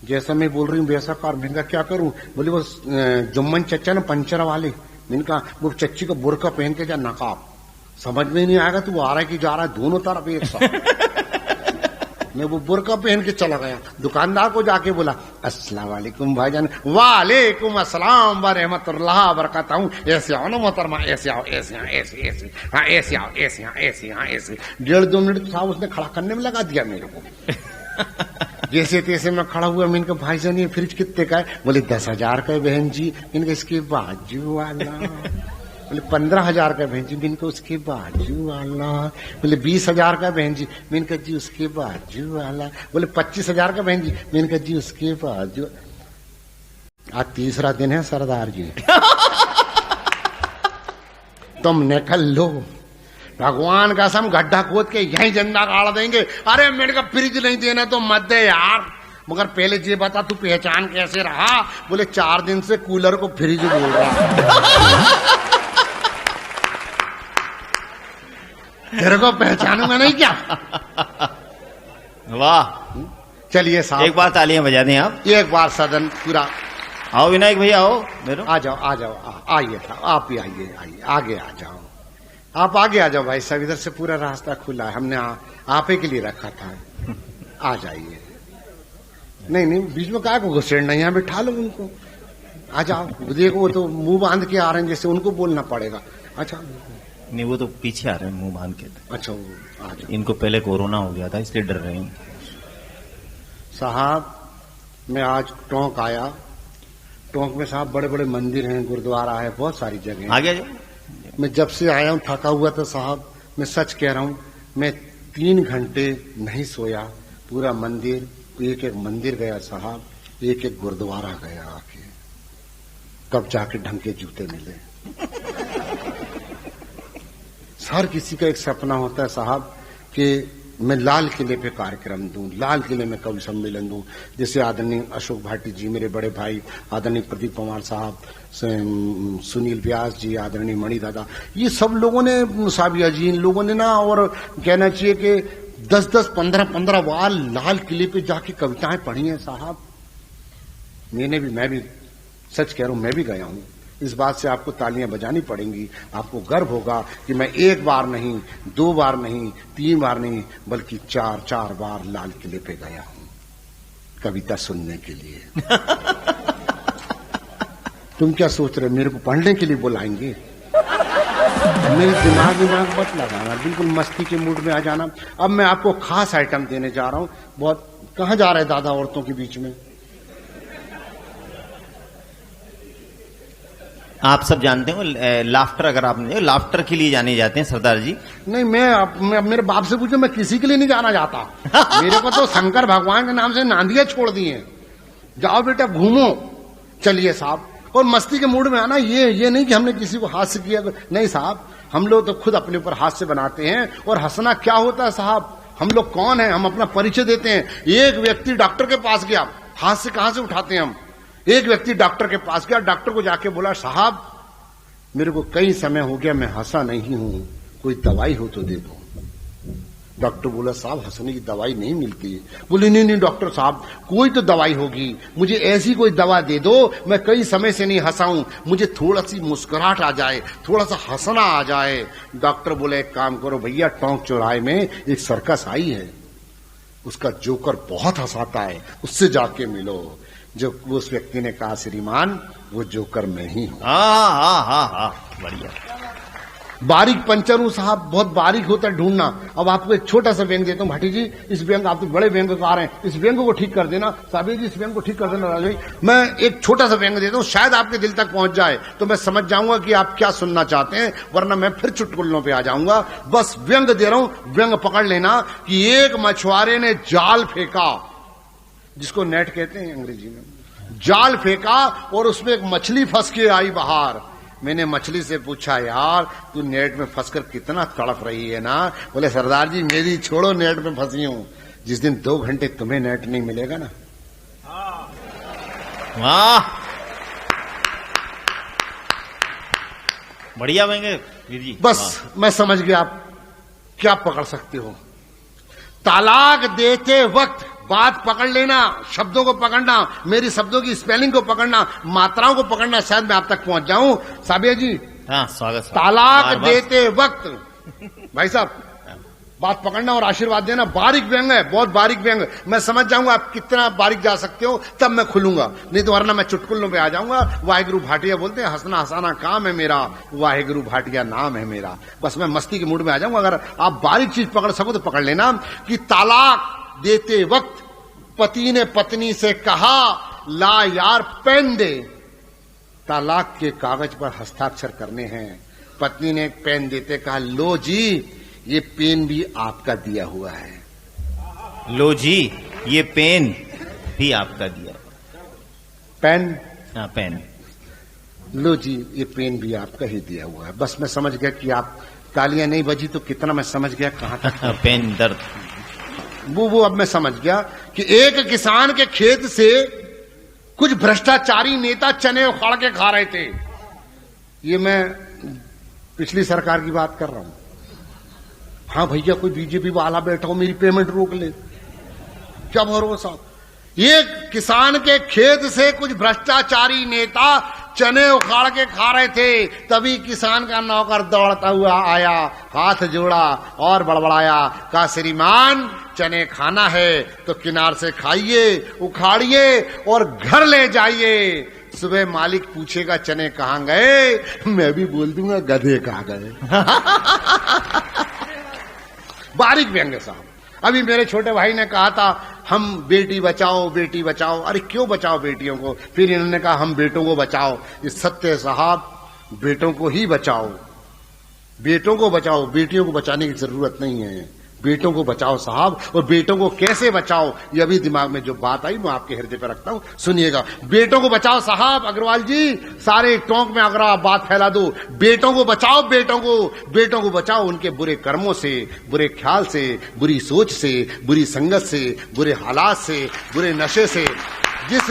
जैसा मैं बोल रही हूँ वैसा कर। मैंने कहा क्या करूं? बोले वो जुम्मन चच्चा ना पंचर वाले, मैंने कहा वो चच्ची का बुरका पहन के जा, नकाब। समझ में नहीं आएगा तू आ रहा है कि जा रहा है, दोनों तरफ एक साथ। मैं वो बुरका पहन के चला गया, दुकानदार को जाके बोला अस्सलाम वालेकुम भाईजान। वालेकुम अस्सलाम व रहमतुल्लाह बरकातहू। ऐसे आओ ना मोहतरमा, ऐसे आओ, ऐसे आओ, ऐसे ऐसे, हाँ ऐसे आओ, ऐसे हाँ ऐसे, हाँ ऐसे। 1.5-2 मिनट साहब उसने खड़ा करने में लगा दिया मेरे को। जैसे तैसे मैं खड़ा हुआ। मैंने कहा भाईजान ये फ्रिज कितने का है? बोले 10,000 का है बहन जी। मैंने कहा इसके बाजू वाला? बोले 15,000 का बहन जी। मैंने कहा उसके बाजू वाला? बोले 20,000 का बहन जी। मैंने कहा जी उसके बाजू वाला? बोले 25,000 का बहन जी। मैंने कहा जी उसके बाजू। आज तीसरा दिन है सरदार जी। तुमने कल लो भगवान का सम गड्ढा खोद के यहीं झंडा गाड़ देंगे। अरे मेरे का फ्रिज नहीं देना तो मत दे यार, मगर पहले ये बता तू पहचान कैसे रहा? बोले 4 दिन से कूलर को फ्रिज बोल रहा। तेरे को पहचानूंगा नहीं क्या? वाह। चलिए साहब एक बार तालियां बजा दें आप। एक बार सदन पूरा। आओ विनायक भैया आओ मेरे। आ जाओ आ जाओ, आइए आप भी आइए, आइए आगे आ जाओ, आप आगे आ जाओ भाई साहब, इधर से पूरा रास्ता खुला है, हमने आप ही के लिए रखा था। आ जाइए। नहीं नहीं बीच में क्या को घुसेड़ना, यहाँ बिठा लो उनको। आ जाओ, देखो वो तो मुंह बांध के आ रहे हैं जैसे, उनको बोलना पड़ेगा। अच्छा नहीं, वो तो पीछे आ रहे हैं मुंह बांध के। अच्छा, वो आ जाओ। इनको पहले कोरोना हो गया था इसलिए डर रहे हैं। साहब मैं आज टोंक आया। टोंक में साहब बड़े बड़े मंदिर हैं, गुरुद्वारा है, बहुत सारी जगह। आ गया। मैं जब से आया हूं थका हुआ था साहब, मैं सच कह रहा हूं, मैं 3 घंटे नहीं सोया। पूरा मंदिर, एक एक मंदिर गया साहब, एक एक गुरुद्वारा गया आके, तब जाके ढंग के जूते मिले। हर किसी का एक सपना होता है साहब कि मैं लाल किले पे कार्यक्रम दूं, लाल किले में कवि सम्मेलन दूं। जैसे आदरणीय अशोक भाटी जी, मेरे बड़े भाई आदरणीय प्रदीप पवार साहब, सुनील व्यास जी, आदरणीय मणि दादा, ये सब लोगों ने, साबिया जी, इन लोगों ने ना, और कहना चाहिए कि 10-10, 15-15 बार लाल किले पे जाके कविताएं पढ़ी हैं साहब। मैं भी सच कह रहा हूं, मैं भी गया हूं। इस बात से आपको तालियां बजानी पड़ेंगी। आपको गर्व होगा कि मैं 1 बार नहीं, 2 बार नहीं, 3 बार नहीं, बल्कि 4 बार लाल किले पे गया हूं कविता सुनने के लिए। तुम क्या सोच रहे, मेरे को पढ़ने के लिए बुलाएंगे? मेरे दिमाग मत लगाना, बिल्कुल मस्ती के मूड में आ जाना। अब मैं आपको खास आइटम देने जा रहा हूं। बहुत कहां जा रहे दादा औरतों के बीच में? आप सब जानते हो लाफ्टर, अगर आपने लाफ्टर के लिए जाने जाते हैं सरदार जी। नहीं, मैं मेरे बाप से पूछो, मैं किसी के लिए नहीं जाना चाहता। मेरे को तो शंकर भगवान के नाम से नांदिया छोड़ दी है। जाओ बेटा घूमो। चलिए साहब, और मस्ती के मूड में आना। ये नहीं कि हमने किसी को हास्य किया, नहीं साहब, हम लोग तो खुद अपने ऊपर हास्य बनाते हैं। और हंसना क्या होता है साहब, हम लोग कौन है, हम अपना परिचय देते हैं। एक व्यक्ति डॉक्टर के पास गया, हास्य कहां से उठाते हैं हम। एक व्यक्ति डॉक्टर के पास गया, डॉक्टर को जाके बोला, साहब मेरे को कई समय हो गया मैं हंसा नहीं हूं, कोई दवाई हो तो दे दो। डॉक्टर बोला, साहब हंसने की दवाई नहीं मिलती। बोले, नहीं डॉक्टर साहब, कोई तो दवाई होगी, मुझे ऐसी कोई दवा दे दो, मैं कई समय से नहीं हंसा हूं, मुझे थोड़ा सी मुस्कुराहट आ जाए, थोड़ा सा हंसना आ जाए। डॉक्टर बोले, एक काम करो भैया, टोंक चौराहे में एक सर्कस आई है, उसका जोकर बहुत हंसाता है, उससे जाके मिलो। जो उस व्यक्ति ने कहा, श्रीमान वो जोकर मैं ही हूं। बढ़िया। बारीक पंचर हूं साहब, बहुत बारीक होता है ढूंढना। अब आपको एक छोटा सा व्यंग देता हूं भाटी जी, इस व्यंग, आप तो बड़े व्यंग आ रहे हैं, इस व्यंग को ठीक कर देना। साबिर जी इस व्यंग को ठीक कर देना। राजू मैं एक छोटा सा व्यंग देता हूं, शायद आपके दिल तक पहुंच जाए तो मैं समझ जाऊंगा कि आप क्या सुनना चाहते हैं, वरना मैं फिर चुटकुलों पे आ जाऊंगा। बस व्यंग दे रहा हूं, व्यंग पकड़ लेना कि एक मछुआरे ने जाल फेंका, जिसको नेट कहते हैं अंग्रेजी में, जाल फेंका और उसमें एक मछली फंस के आई बाहर। मैंने मछली से पूछा, यार तू नेट में फंसकर कितना तड़प रही है ना? बोले, सरदार जी मेरी छोड़ो, नेट में फंसी हूं, जिस दिन 2 घंटे तुम्हें नेट नहीं मिलेगा ना। वाह, बढ़िया होंगे वीर जी। बस मैं समझ गया आप क्या पकड़ सकते हो। तालाक देते वक्त बात पकड़ लेना, शब्दों को पकड़ना, मेरी शब्दों की स्पेलिंग को पकड़ना, मात्राओं को पकड़ना, शायद मैं आप तक पहुंच जाऊं। साबिया जी, हाँ स्वागत। तालाक देते वक्त भाई साहब बात पकड़ना और आशीर्वाद देना। बारीक व्यंग है, बहुत बारीक व्यंग। मैं समझ जाऊंगा आप कितना बारीक जा सकते हो, तब मैं खुलूंगा, नहीं तो वरना मैं चुटकुलों पे आ जाऊंगा। वाहेगुरु भाटिया बोलते हैं, हंसना हंसाना काम है मेरा, वाहेगुरु भाटिया नाम है मेरा। बस मैं मस्ती के मूड में आ जाऊंगा। अगर आप बारीक चीज पकड़ सको तो पकड़ लेना कि तालाक देते वक्त पति ने पत्नी से कहा, ला यार पेन दे। तालाक के कागज पर हस्ताक्षर करने हैं। पत्नी ने एक पेन देते कहा, लो जी ये पेन भी आपका दिया हुआ है। लो जी ये पेन भी आपका दिया। पेन? हाँ पेन। लो जी ये पेन भी आपका ही दिया हुआ है। बस मैं समझ गया कि आप, तालियां नहीं बजी तो कितना मैं समझ गया कहां तक। पेन दर्द वो अब मैं समझ गया कि एक किसान के खेत से कुछ भ्रष्टाचारी नेता चने उखाड़ के खा रहे थे। ये मैं पिछली सरकार की बात कर रहा हूं। हाँ भैया कोई बीजेपी वाला बैठा हो मेरी पेमेंट रोक ले, क्या भरोसा। एक किसान के खेत से कुछ भ्रष्टाचारी नेता चने उखाड़ के खा रहे थे। तभी किसान का नौकर दौड़ता हुआ आया, हाथ जोड़ा और बड़बड़ाया, कहा श्रीमान चने खाना है तो किनार से खाइए, उखाड़िए और घर ले जाइए। सुबह मालिक पूछेगा चने कहाँ गए, मैं भी बोल दूंगा गधे कहाँ गए। बारीक व्यंग्य साहब। अभी मेरे छोटे भाई ने कहा था हम बेटी बचाओ बेटी बचाओ। अरे क्यों बचाओ बेटियों को? फिर इन्होंने कहा हम बेटों को बचाओ। ये सत्य है साहब, बेटों को ही बचाओ, बेटों को बचाओ, बेटियों को बचाने की जरूरत नहीं है। बेटों को बचाओ साहब। और बेटों को कैसे बचाओ, ये अभी दिमाग में जो बात आई मैं आपके हृदय पर रखता हूं, सुनिएगा। बेटों को बचाओ साहब, अग्रवाल जी सारे टोंक में अगर आप बात फैला दो। बेटों को बचाओ, बेटों को बचाओ उनके बुरे कर्मों से, बुरे ख्याल से, बुरी सोच से, बुरी संगत से, बुरे हालात से, बुरे नशे से। जिस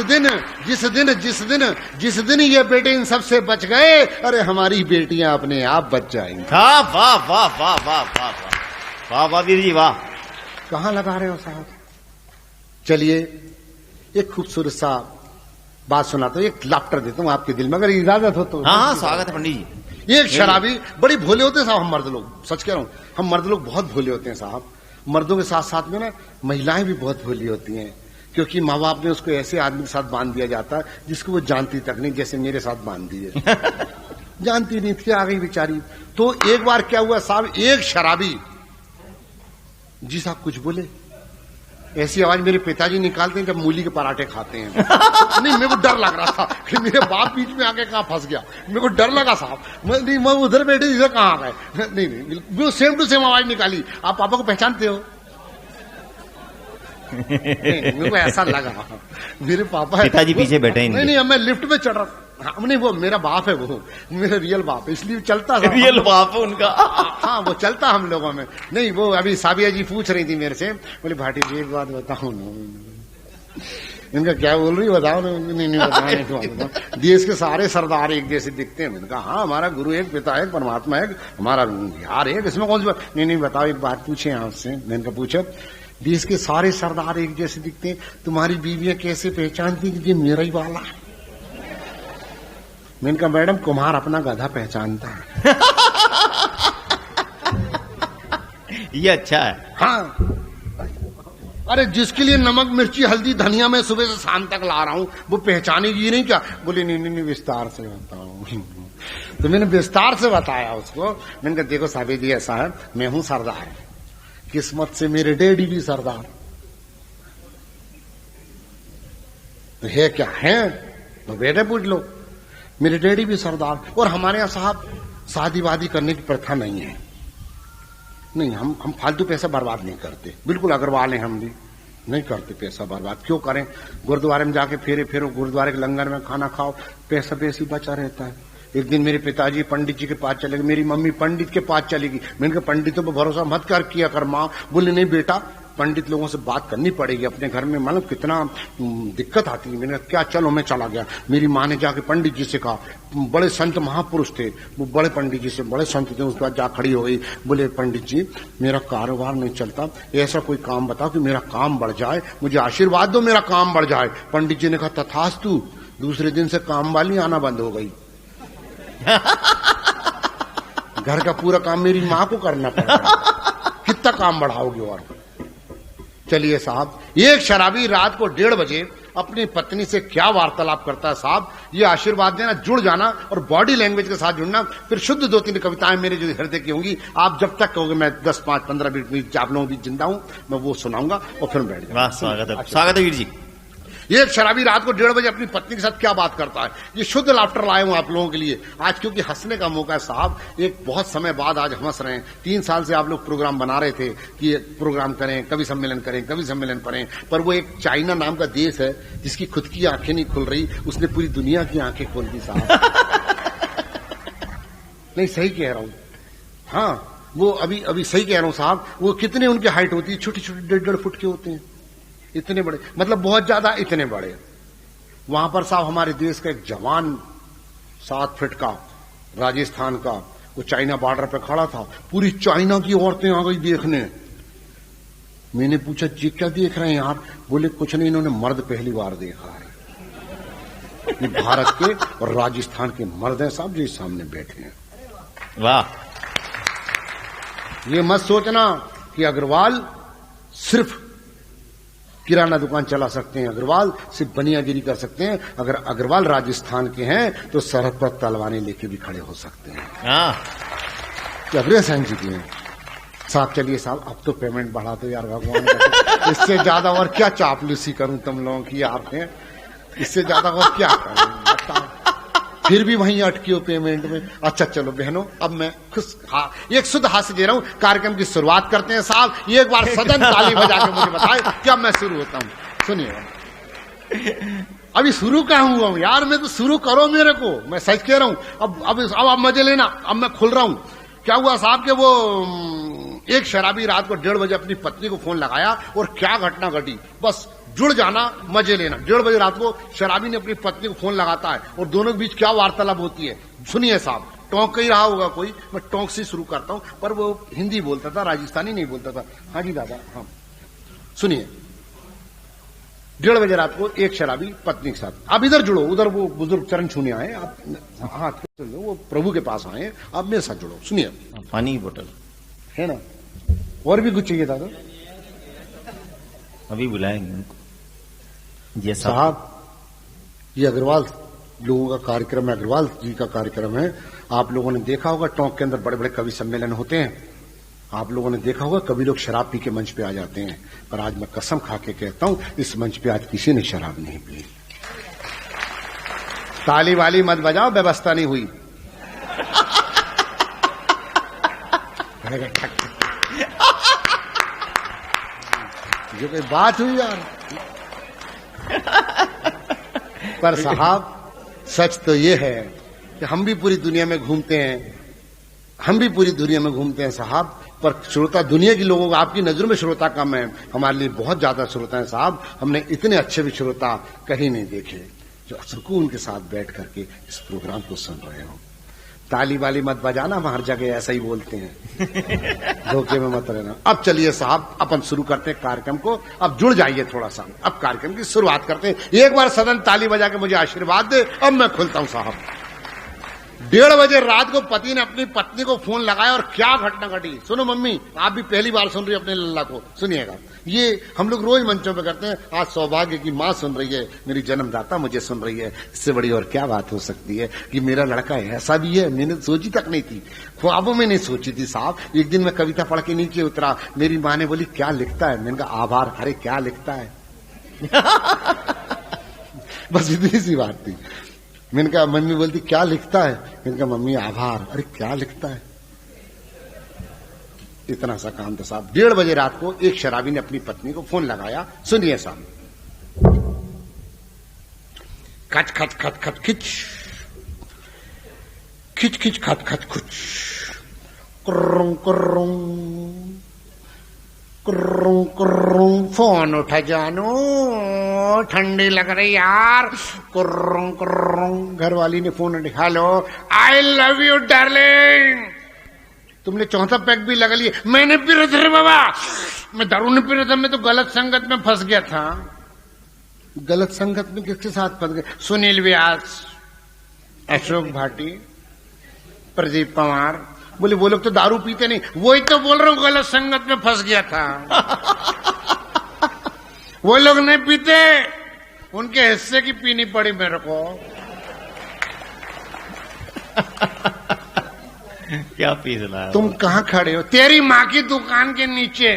दिन ये बेटे इन सब से बच गए, अरे हमारी बेटियां अपने आप बच जाएंगी। वाह वाह वाह वाह वाह वाह वाह वाह वीर जी वाह। कहां लगा रहे हो साहब? चलिए एक खूबसूरत सा बात सुनाता हूं, एक लाफ्टर देता हूं आपके दिल में, अगर इजाजत हो तो। हाँ स्वागत है पंडित जी। एक शराबी, बड़ी भोले होते हैं साहब हम मर्द लोग, सच कह रहा हूं, हम मर्द लोग बहुत भोले होते हैं साहब। मर्दों के साथ साथ में ना महिलाएं भी बहुत भोली होती हैं, क्योंकि माँ बाप ने उसको ऐसे आदमी के साथ बांध दिया जाता है जिसको वो जानती तक नहीं, जैसे मेरे साथ बांध दिए। जानती नहीं थी, आ गई बेचारी। तो एक बार क्या हुआ साहब, एक शराबी, जी साहब कुछ बोले, ऐसी आवाज मेरे पिताजी निकालते हैं जब मूली के पराठे खाते हैं। नहीं मेरे को डर लग रहा था कि मेरे बाप बीच में आके कहां फंस गया, मेरे को डर लगा साहब। मैं उधर बैठे इधर कहां आ गए। नहीं सेम टू सेम आवाज निकाली। आप पापा को पहचानते हो? मेरे को ऐसा लगा मेरे पापा पिताजी पीछे बैठे। नहीं अब मैं लिफ्ट में चढ़ रहा। हाँ, नहीं वो मेरा बाप है, वो मेरा रियल बाप है, इसलिए चलता था। रियल बाप है उनका। हाँ वो चलता हम लोगों में। नहीं वो अभी साबिया जी पूछ रही थी मेरे से, बोले भाटी जी एक बात बताओ ना। इनका क्या बोल रही बताओ ना। नहीं बताओ। देश के सारे सरदार एक जैसे दिखते हैं। मैंने कहा हाँ हमारा गुरु एक, पिता एक, परमात्मा एक, हमारा यार एक, इसमें कौन सी बात। नहीं बताओ एक बात पूछे आपसे। मैंने कहा पूछो। देश के सारे सरदार एक जैसे दिखते हैं, तुम्हारी बीवियां कैसे पहचानती कि ये मेरा ही वाला है? मैंने कहा मैडम कुम्हार अपना गधा पहचानता है। ये अच्छा है। हाँ अरे जिसके लिए नमक मिर्ची हल्दी धनिया में सुबह से शाम तक ला रहा हूं वो पहचानेगी नहीं क्या? बोले नहीं विस्तार से बताओ। तो मैंने विस्तार से बताया उसको। मैंने कहा देखो साबिया जी ऐसा है, मैं हूं सरदार, किस्मत से मेरे डैडी भी सरदार है। क्या है तो बेटे पूछ लो, मेरे डैडी भी सरदार। और हमारे यहां साहब शादी वादी करने की प्रथा नहीं है। नहीं हम फालतू पैसा बर्बाद नहीं करते, बिल्कुल अग्रवाल हैं हम भी, नहीं करते पैसा बर्बाद। क्यों करें? गुरुद्वारे में जाके फेरो, गुरुद्वारे के लंगर में खाना खाओ, पैसा बेसी बचा रहता है। एक दिन मेरे पिताजी पंडित जी के पास चले गए, मेरी मम्मी पंडित के पास चली गई। मैंने कहा पंडितों पर भरोसा मत कर किया कर माँ। बोले नहीं बेटा पंडित लोगों से बात करनी पड़ेगी, अपने घर में मतलब कितना दिक्कत आती है। मैंने क्या चलो मैं चला गया। मेरी माँ ने जाके पंडित जी से कहा, बड़े संत महापुरुष थे वो, बड़े पंडित जी से बड़े संत थे। उसके बाद जा खड़ी हो गई, बोले पंडित जी मेरा कारोबार नहीं चलता, ऐसा कोई काम बताओ कि मेरा काम बढ़ जाए, मुझे आशीर्वाद दो मेरा काम बढ़ जाए। पंडित जी ने कहा तथास्तु। दूसरे दिन से काम वाली आना बंद हो गई। घर का पूरा काम मेरी माँ को करना पड़ता है, कितना काम बढ़ाओगे? और चलिए साहब, एक शराबी रात को 1:30 बजे अपनी पत्नी से क्या वार्तालाप करता है साहब, ये आशीर्वाद देना, जुड़ जाना और बॉडी लैंग्वेज के साथ जुड़ना। फिर शुद्ध 2-3 कविताएं मेरे जो हृदय की होंगी, आप जब तक कहोगे मैं 10, 5, 15 मिनट आप लोगों भी जिंदा हूं, मैं वो सुनाऊंगा और फिर बैठ जाऊंगा। स्वागत है वीर जी। एक शराबी रात को 1:30 बजे अपनी पत्नी के साथ क्या बात करता है, ये शुद्ध लाफ्टर लाए हूं आप लोगों के लिए आज, क्योंकि हंसने का मौका है साहब। एक बहुत समय बाद आज हंस रहे हैं। 3 साल से आप लोग प्रोग्राम बना रहे थे कि प्रोग्राम करें, कवि सम्मेलन करें, कवि सम्मेलन करें, पर वो एक चाइना नाम का देश है जिसकी खुद की आंखें नहीं खुल रही, उसने पूरी दुनिया की आंखें खोल दी साहब। नहीं सही कह रहा हूं। हाँ वो अभी सही कह रहा हूं साहब। वो कितने उनकी हाइट होती है, छोटी छोटी 1.5 फुट के होते हैं, इतने बड़े, मतलब बहुत ज्यादा इतने बड़े। वहां पर साहब हमारे देश का एक जवान 7 फीट का, राजस्थान का, वो चाइना बॉर्डर पे खड़ा था। पूरी चाइना की औरतें आ गई देखने। मैंने पूछा जी क्या देख रहे हैं यार? बोले कुछ नहीं, इन्होंने मर्द पहली बार देखा है। ये भारत के और राजस्थान के मर्द हैं साहब जो इस सामने बैठे हैं। वाह। ये मत सोचना कि अग्रवाल सिर्फ किराना दुकान चला सकते हैं अग्रवाल, सिर्फ बनियागिरी कर सकते हैं। अगर अग्रवाल राजस्थान के हैं तो सरहद पर तलवारें लेके भी खड़े हो सकते हैं। अग्रवाल साहब जी की हैं। साहब चलिए साहब, अब तो पेमेंट बढ़ा दो यार भगवान का। इससे ज्यादा और क्या चापलूसी करूं तुम लोगों की आपने, इससे ज्यादा और क्या करूं बताओ। फिर भी वहीं अटकी हो पेमेंट में। अच्छा चलो बहनों, अब मैं खुश एक शुद्ध हास्य दे रहा हूं। कार्यक्रम की शुरुआत करते हैं साहब। एक बार सदन ताली बजा के मुझे बताए कि अब मैं शुरू होता हूं। सुनिए, अभी शुरू क्या हुआ हूं यार, मैं तो शुरू करो मेरे को, मैं सच कह रहा हूं। अब मजे लेना, अब मैं खुल रहा हूं। क्या हुआ साहब के वो एक शराबी रात को 1:30 बजे अपनी पत्नी को फोन लगाया और क्या घटना घटी, बस जुड़ जाना मजे लेना। 1:30 बजे रात को शराबी ने अपनी पत्नी को फोन लगाता है और दोनों के बीच क्या वार्तालाप होती है सुनिए साहब। टोंक ही रहा होगा कोई, मैं टोंक से शुरू करता हूं, पर वो हिंदी बोलता था, राजस्थानी नहीं बोलता था। हाँ जी दादा, हाँ सुनिए। 1:30 बजे रात को एक शराबी पत्नी के साथ, आप इधर जुड़ो, उधर वो बुजुर्ग चरण छूने आए, आप हाथ वो प्रभु के पास आए, आप मेरे साथ जुड़ो। सुनिए, पानी की बोतल है ना, और भी कुछ चाहिए दादा? अभी बुलाएंगे उनको। ये साहब, ये अग्रवाल लोगों का कार्यक्रम है, अग्रवाल जी का कार्यक्रम है। आप लोगों ने देखा होगा टोंक के अंदर बड़े बड़े कवि सम्मेलन होते हैं। आप लोगों ने देखा होगा कभी लोग शराब पी के मंच पे आ जाते हैं, पर आज मैं कसम खा के कहता हूं इस मंच पे आज किसी ने शराब नहीं पी। ताली वाली मत बजाओ, व्यवस्था नहीं हुई। जो कोई बात हुई यार। पर साहब सच तो ये है कि हम भी पूरी दुनिया में घूमते हैं, हम भी पूरी दुनिया में घूमते हैं साहब, पर श्रोता दुनिया के लोगों को, आपकी नजरों में श्रोता कम है, हमारे लिए बहुत ज्यादा श्रोता है साहब। हमने इतने अच्छे भी श्रोता कहीं नहीं देखे जो सुकून के साथ बैठ करके इस प्रोग्राम को सुन रहे हो। ताली वाली मत बजाना, हम हर जगह ऐसा ही बोलते हैं, धोखे में मत रहना। अब चलिए साहब, अपन शुरू करते हैं कार्यक्रम को। अब जुड़ जाइए थोड़ा सा, अब कार्यक्रम की शुरुआत करते हैं। एक बार सदन ताली बजा के मुझे आशीर्वाद दे, अब मैं खुलता हूं साहब। 1:30 बजे रात को पति ने अपनी पत्नी को फोन लगाया और क्या घटना घटी। सुनो मम्मी, आप भी पहली बार सुन रही अपने लल्ला को, सुनिएगा। ये हम लोग रोज मंचों पे करते हैं। आज सौभाग्य की माँ सुन रही है, मेरी जन्मदाता मुझे सुन रही है। इससे बड़ी और क्या बात हो सकती है कि मेरा लड़का ऐसा भी है। मैंने सोची तक नहीं थी, ख्वाबों में नहीं सोची थी साहब। एक दिन मैं कविता पढ़ के नीचे उतरा, मेरी माँ ने बोली क्या लिखता है? मैंने कहा आभार। अरे क्या लिखता है? बस इतनी सी बात थी। मैंने कहा, मम्मी बोलती क्या लिखता है? मैंने कहा मम्मी आभार। अरे क्या लिखता है? इतना सा काम था साहब। 1:30 बजे रात को एक शराबी ने अपनी पत्नी को फोन लगाया। सुनिए साहब, खच खच खच खच खिच खिच खिच खच खच खुच, कुर्रुं कुर्रुं कुर्रुं कुर्रुं। फोन उठा जानू, ठंडी लग रही यार। कुर्रुं कुर्रुं। घरवाली ने फोन उठा, hello, I love you darling. तुमने चौथा पैक भी लगा लिया? मैंने पी रहा था रे बाबा, मैं दारू नहीं पी रहा था, मैं तो गलत संगत में फंस गया था। गलत संगत में किसके साथ फंस गए? सुनील व्यास, अशोक भाटी, प्रदीप पवार। बोले वो लोग तो दारू पीते नहीं। वही तो बोल रहा हूं, गलत संगत में फंस गया था। वो लोग नहीं पीते, उनके हिस्से की पीनी पड़ी मेरे को। क्या पीस रहा है? तुम कहाँ खड़े हो? तेरी माँ की दुकान के नीचे।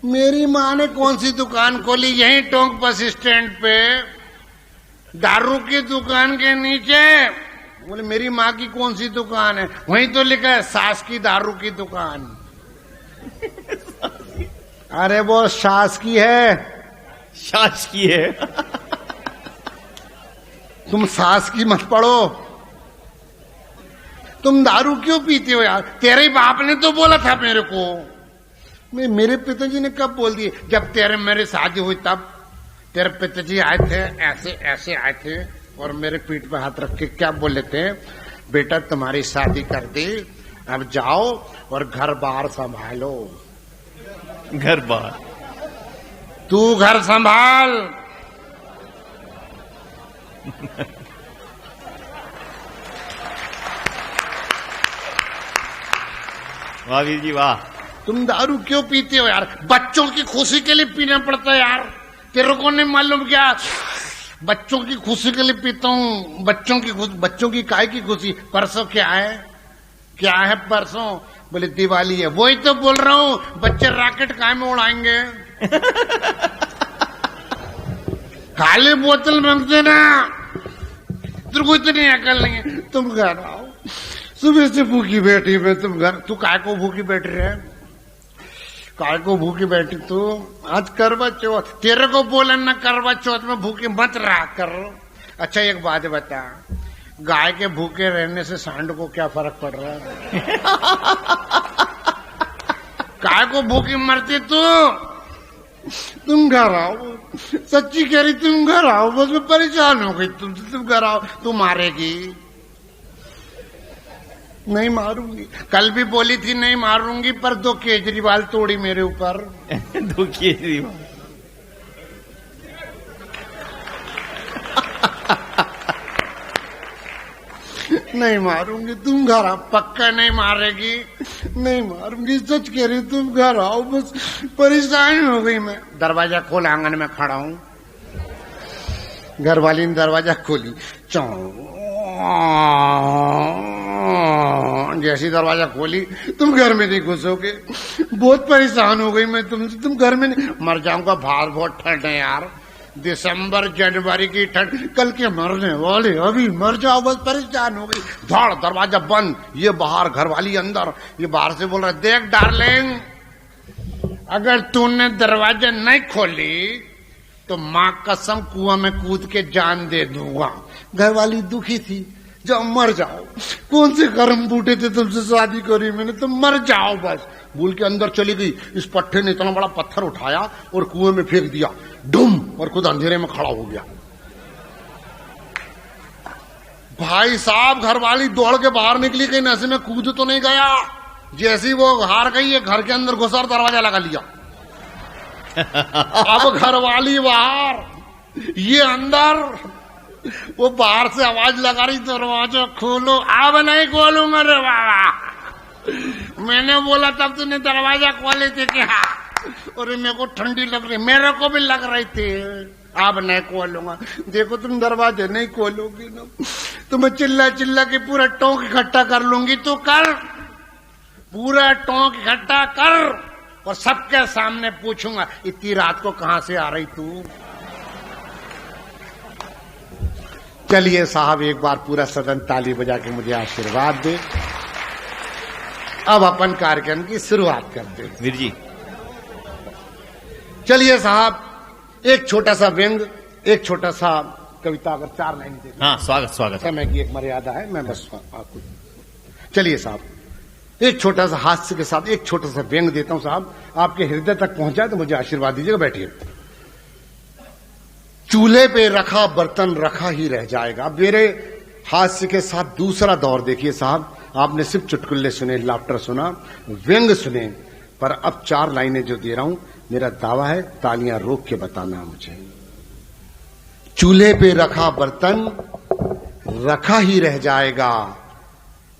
मेरी माँ ने कौन सी दुकान खोली? यहीं टोंक बस स्टैंड पे, दारू की दुकान के नीचे। बोले मेरी माँ की कौन सी दुकान है? वहीं तो लिखा है सास की दारू की दुकान। अरे वो सास की है, सास की है। तुम सास की मत पढ़ो। तुम दारू क्यों पीते हो यार? तेरे बाप ने तो बोला था मेरे को। मेरे पिताजी ने कब बोल दिए? जब तेरे मेरे शादी हुई तब तेरे पिताजी आए थे, ऐसे ऐसे आए थे और मेरे पीठ पे हाथ रख के क्या बोले थे, बेटा तुम्हारी शादी कर दी, अब जाओ और घर बार संभालो। घर बार? तू घर संभाल। वाह वीर जी वाह। तुम दारू क्यों पीते हो यार? बच्चों की खुशी के लिए पीना पड़ता है यार, तेरे को नहीं मालूम क्या? बच्चों की खुशी के लिए पीता हूँ। बच्चों की काय की खुशी? परसों क्या है परसों? बोले दिवाली है। वही तो बोल रहा हूँ, बच्चे रॉकेट काय में उड़ाएंगे? खाली बोतल मांगते ना, तेरे को इतनी अकल नहीं है। तुम घर आओ, सुबह से भूखी बैठी मैं, तू काय को भूखी बैठ रहे? काय को भूखी बैठी तू? आज करवा चौथ, तेरे को बोला ना करवा चौथ में भूखी मत रहा कर। अच्छा एक बात बता, गाय के भूखे रहने से सांड को क्या फर्क पड़ रहा है? काय को भूखी मरती तू? तुम घर आओ, सच्ची कह रही, तुम घर आओ, बस मैं परेशान हो गई तुमसे। तुम घर आओ, तू मारेगी? नहीं मारूंगी, कल भी बोली थी नहीं मारूंगी, पर 2 केजरीवाल तोड़ी मेरे ऊपर। 2 केजरीवाल। नहीं मारूंगी, तुम घर आओ। पक्का नहीं मारेगी? नहीं मारूंगी, सच कह रही, तुम घर आओ, बस परेशान हो गई मैं। दरवाजा खोल, आंगन में खड़ा हूं। घरवाली ने दरवाजा खोली, जैसी दरवाजा खोली, तुम घर में नहीं घुसोगे। बहुत परेशान हो गई मैं तुमसे, तुम घर में नहीं। मर जाऊंगा, बाहर बहुत ठंड है यार, दिसंबर जनवरी की ठंड, कल के मरने वाले, अभी मर जाओ, बस परेशान हो गई। धड़, दरवाजा बंद, ये बाहर, घरवाली अंदर। ये बाहर से बोल रहा, देख डार्लिंग, अगर तूने दरवाजा नहीं खोली तो मां कसम कुआं में कूद के जान दे दूंगा। घरवाली दुखी थी, जब मर जाओ, कौन से कर्म बूटे थे तुमसे शादी करी मैंने, तुम मर जाओ बस। भूल के अंदर चली गई। इस पट्टे ने इतना बड़ा पत्थर उठाया और कुएं में फेंक दिया, डुम, और खुद अंधेरे में खड़ा हो गया। भाई साहब, घरवाली दौड़ के बाहर निकली, कहीं नशे में कूद तो नहीं गया। जैसी वो हार गई है, घर के अंदर घुसा और दरवाजा लगा लिया। अब घरवाली बाहर, ये अंदर। वो बाहर से आवाज लगा रही, दरवाजा खोलो। अब नहीं खोलूंगा रे बाबा, मैंने बोला तब तूने दरवाजा खोले थे क्या? और मेरे को ठंडी लग रही, मेरे को भी लग रही थी। अब नहीं खोलूंगा। देखो तुम दरवाजे नहीं खोलोगी ना, तो मैं चिल्ला चिल्ला के पूरा टोंक इकट्ठा कर लूंगी। तो कर, पूरा टोंक इकट्ठा कर, और सबके सामने पूछूंगा, इतनी रात को कहां से आ रही तू? चलिए साहब, एक बार पूरा सदन ताली बजा के मुझे आशीर्वाद दे। अब अपन कार्यक्रम की शुरुआत करते हैं। वीर जी, चलिए साहब, एक छोटा सा व्यंग, एक छोटा सा कविता, अगर 4 लाइन दे। हाँ, स्वागत। समय की एक मर्यादा है, मैं बस आपको। चलिए साहब, एक छोटा सा हास्य के साथ एक छोटा सा व्यंग देता हूं साहब, आपके हृदय तक पहुंचाए तो मुझे आशीर्वाद दीजिएगा। बैठिए। चूल्हे पे रखा बर्तन रखा ही रह जाएगा। मेरे हास्य के साथ दूसरा दौर देखिए साहब, आपने सिर्फ चुटकुल्ले सुने, लाफ्टर सुना, व्यंग सुने, पर अब 4 लाइनें जो दे रहा हूं, मेरा दावा है तालियां रोक के बताना मुझे। चूल्हे पे रखा बर्तन रखा ही रह जाएगा,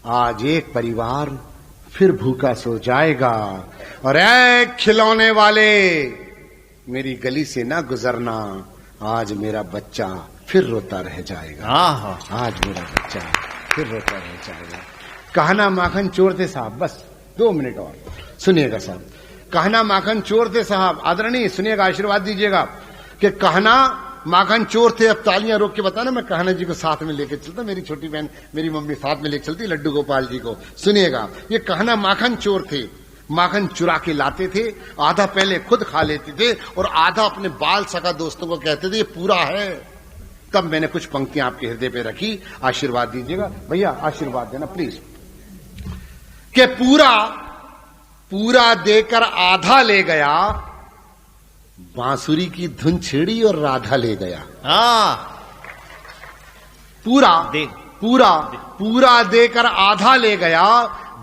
आज एक परिवार फिर भूखा सो जाएगा। और ऐ खिलौने वाले, मेरी गली से ना गुजरना, आज मेरा बच्चा फिर रोता रह जाएगा। आज मेरा बच्चा फिर रोता रह जाएगा। कहना माखन चोर थे साहब, बस 2 मिनट और सुनिएगा साहब। कहना माखन चोर थे साहब, आदरणीय सुनिएगा, आशीर्वाद दीजिएगा कि कहना माखन चोर थे। अब तालियां रोक के बताना, मैं कहना जी को साथ में लेके चलता, मेरी छोटी बहन मेरी मम्मी साथ में लेके चलती, लड्डू गोपाल जी को। सुनिएगा, ये कहना माखन चोर थे, माखन चुरा के लाते थे, आधा पहले खुद खा लेते थे और आधा अपने बाल सगा दोस्तों को कहते थे ये पूरा है। तब मैंने कुछ पंक्तियां आपके हृदय पे रखी, आशीर्वाद दीजिएगा भैया, आशीर्वाद देना प्लीज। कि पूरा देकर आधा ले गया, बांसुरी की धुन छेड़ी और राधा ले गया। पूरा देकर आधा ले गया,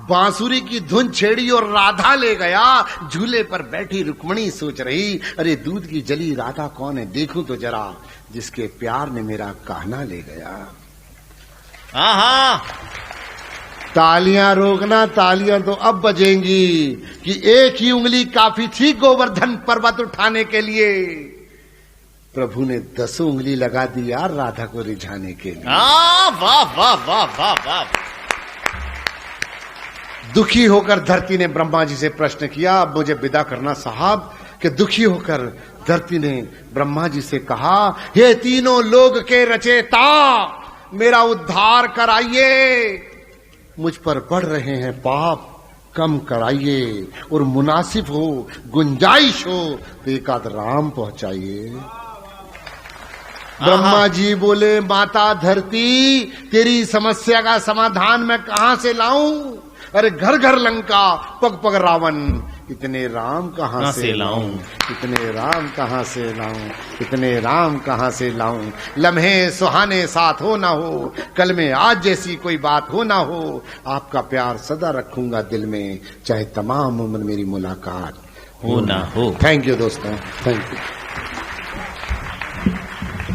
बांसुरी की धुन छेड़ी और राधा ले गया। झूले पर बैठी रुक्मणी सोच रही, अरे दूध की जली राधा कौन है, देखूं तो जरा, जिसके प्यार ने मेरा कहना ले गया। तालियां रोकना, तालियां तो अब बजेंगी कि एक ही उंगली काफी थी गोवर्धन पर्वत उठाने के लिए, प्रभु ने 10 उंगली लगा दी यार राधा को रिझाने के लिए। वाह वाह वाह वाह वाह। दुखी होकर धरती ने ब्रह्मा जी से प्रश्न किया, अब मुझे विदा करना साहब, कि दुखी होकर धरती ने ब्रह्मा जी से कहा, हे तीनों लोग के रचेता, मेरा उद्धार कराइए, मुझ पर बढ़ रहे हैं पाप, कम कराइए, और मुनासिब हो, गुंजाइश हो तो एक आध राम पहुंचाइए। ब्रह्मा जी बोले, माता धरती, तेरी समस्या का समाधान मैं कहां से लाऊं? अरे घर घर लंका, पग पग रावण, इतने राम कहां से लाऊं? इतने राम कहां से लाऊं? इतने राम कहां से लाऊं? लम्हे सुहाने साथ हो ना हो, कल में आज जैसी कोई बात हो ना हो, आपका प्यार सदा रखूंगा दिल में, चाहे तमाम उम्र मेरी मुलाकात हो ना हो। थैंक यू दोस्तों, थैंक यू।